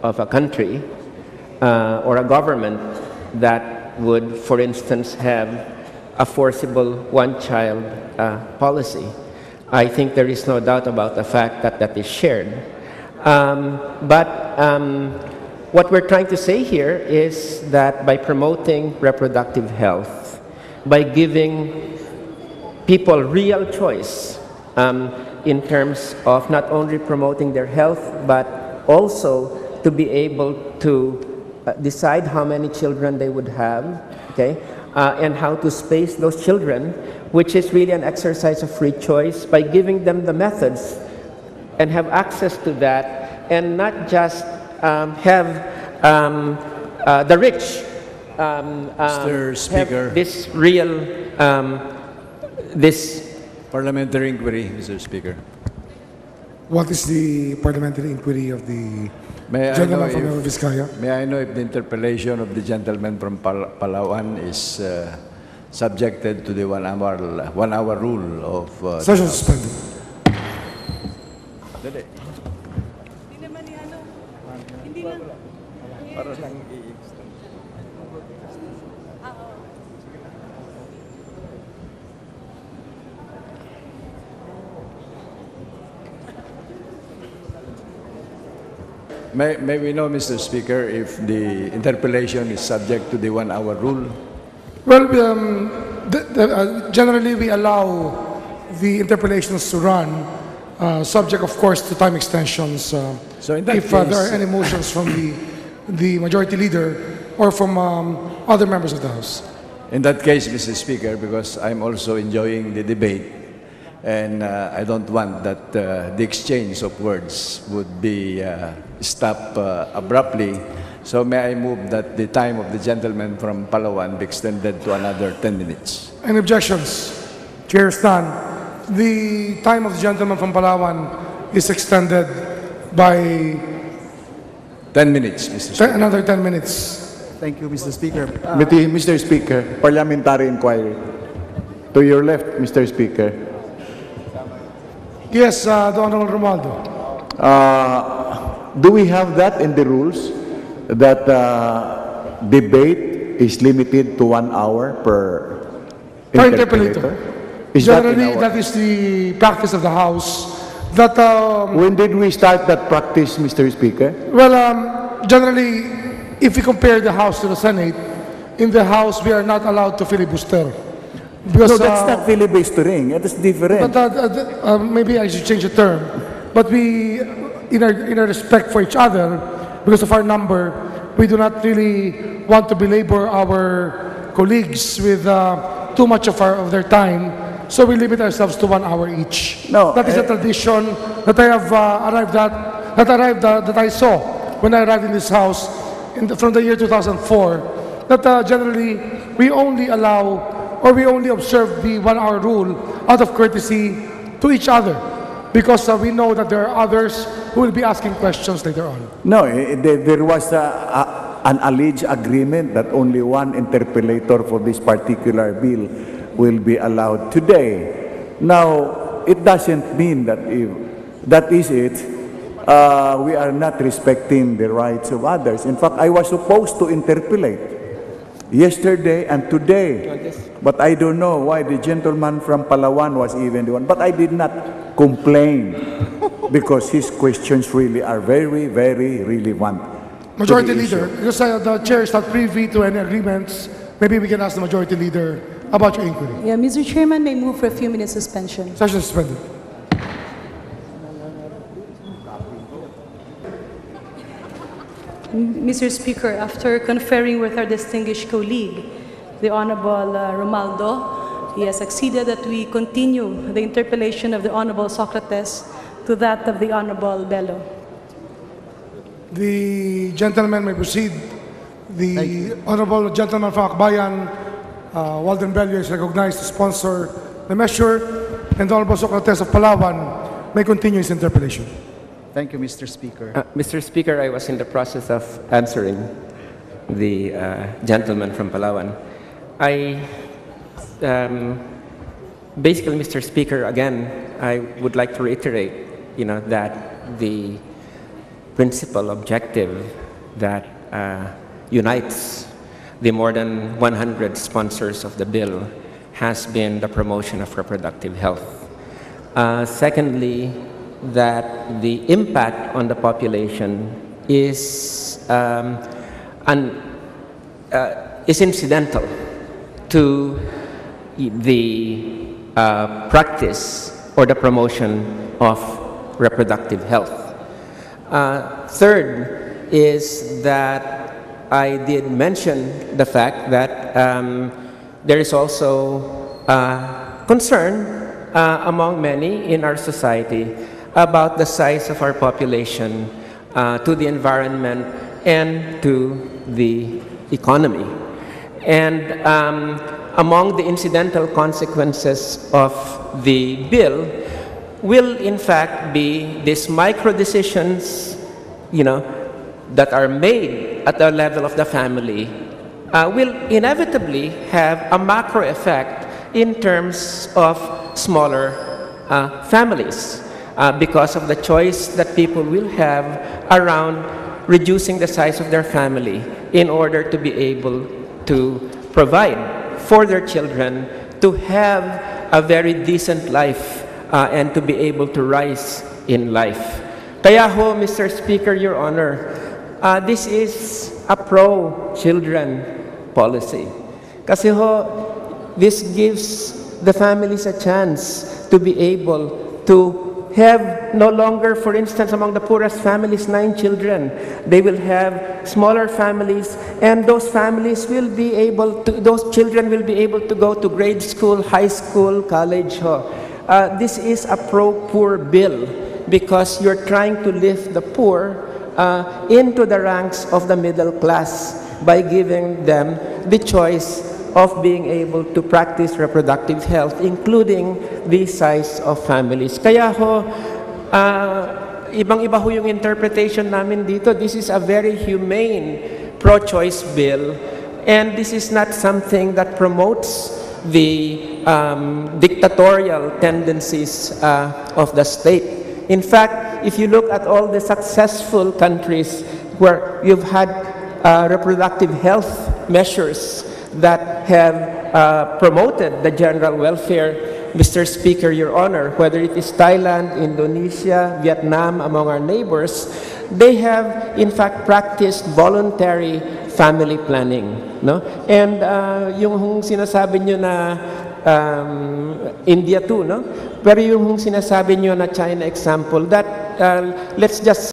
of a country or a government that would, for instance, have a forcible one-child policy. I think there is no doubt about the fact that that is shared. What we're trying to say here is that by promoting reproductive health, by giving people real choice in terms of not only promoting their health, but also to be able to decide how many children they would have, okay, and how to space those children, which is really an exercise of free choice, by giving them the methods and have access to that, and not just have the rich Mr. Speaker, have this real this parliamentary inquiry, Mr. Speaker. What is the parliamentary inquiry of the gentleman from Nueva Vizcaya? May I know if the interpellation of the gentleman from Palawan is subjected to the one-hour rule of Session suspended. May we know, Mr. Speaker, if the interpellation is subject to the one-hour rule? Well, generally we allow the interpellations to run, subject, of course, to time extensions. So in that if case, there are any motions from the majority leader or from other members of the House. in that case, Mr. Speaker, because I'm also enjoying the debate, and I don't want that the exchange of words would be stopped abruptly. So may I move that the time of the gentleman from Palawan be extended to another 10 minutes. Any objections? Chair Stan, the time of the gentleman from Palawan is extended by 10 minutes, Mr. Speaker. another 10 minutes. Thank you, Mr. Speaker. Mr. Speaker, parliamentary inquiry. To your left, Mr. Speaker. Yes, the Honorable Romualdo. Do we have that in the rules that debate is limited to 1 hour per interpolator? Is Generally, that is the practice of the House. That when did we start that practice, Mr. Speaker? well, generally, if we compare the House to the Senate, in the House we are not allowed to filibuster. Because, No, that's not filibustering. It is different. But maybe I should change the term. But we, in our respect for each other, because of our number, we do not really want to belabor our colleagues with too much of their time. So we limit ourselves to 1 hour each. No, That is a tradition that I have that I saw when I arrived in this House from the year 2004. That generally we only allow or we only observe the 1 hour rule out of courtesy to each other, because we know that there are others who will be asking questions later on. No, there was an alleged agreement that only one interpellator for this particular bill will be allowed today. Now, it doesn't mean that if that is it, we are not respecting the rights of others. In fact, I was supposed to interpellate yesterday and today, but I don't know why the gentleman from Palawan was even the one. But I did not complain because his questions really are very, very relevant. Majority Leader, because the chair is not privy to any agreements, maybe we can ask the Majority Leader about your inquiry. Yeah, Mr. Chairman, may move for a few minutes suspension. Session suspended. Mr. Speaker, after conferring with our distinguished colleague, the Honorable Romualdo, he has acceded that we continue the interpellation of the Honorable Socrates to that of the Honorable Bello. The gentleman may proceed. The Honorable Gentleman from Akbayan, Walden Bello, is recognized to sponsor the measure, and the Honorable Socrates of Palawan may continue his interpellation. Thank you, Mr. Speaker. Mr. Speaker, I was in the process of answering the gentleman from Palawan. Basically, Mr. Speaker, again, I would like to reiterate, that the principal objective that unites the more than 100 sponsors of the bill has been the promotion of reproductive health. Secondly, that the impact on the population is incidental to the practice or the promotion of reproductive health. Third is that I did mention the fact that there is also concern among many in our society about the size of our population, to the environment, and to the economy. And among the incidental consequences of the bill will in fact be these micro decisions, that are made at the level of the family will inevitably have a macro effect in terms of smaller families because of the choice that people will have around reducing the size of their family in order to be able to provide for their children to have a very decent life and to be able to rise in life. Kaya ho, Mr. Speaker, Your Honor, this is a pro-children policy. Kasi ho, this gives the families a chance to be able to have no longer, for instance, among the poorest families, 9 children. They will have smaller families, and those families will be able to, those children will be able to go to grade school, high school, college. This is a pro-poor bill because you're trying to lift the poor into the ranks of the middle class by giving them the choice of being able to practice reproductive health, including the size of families. Kaya ho, ibang-iba ho yung interpretation namin dito. This is a very humane pro-choice bill, and this is not something that promotes the dictatorial tendencies of the state. In fact, if you look at all the successful countries where you've had reproductive health measures that have promoted the general welfare, Mr. Speaker, Your Honor, whether it is Thailand, Indonesia, Vietnam, among our neighbors, they have in fact practiced voluntary family planning, no? And yung sinasabi nyo na India too, no? Pero yung sinasabi nyo na China example, that let's just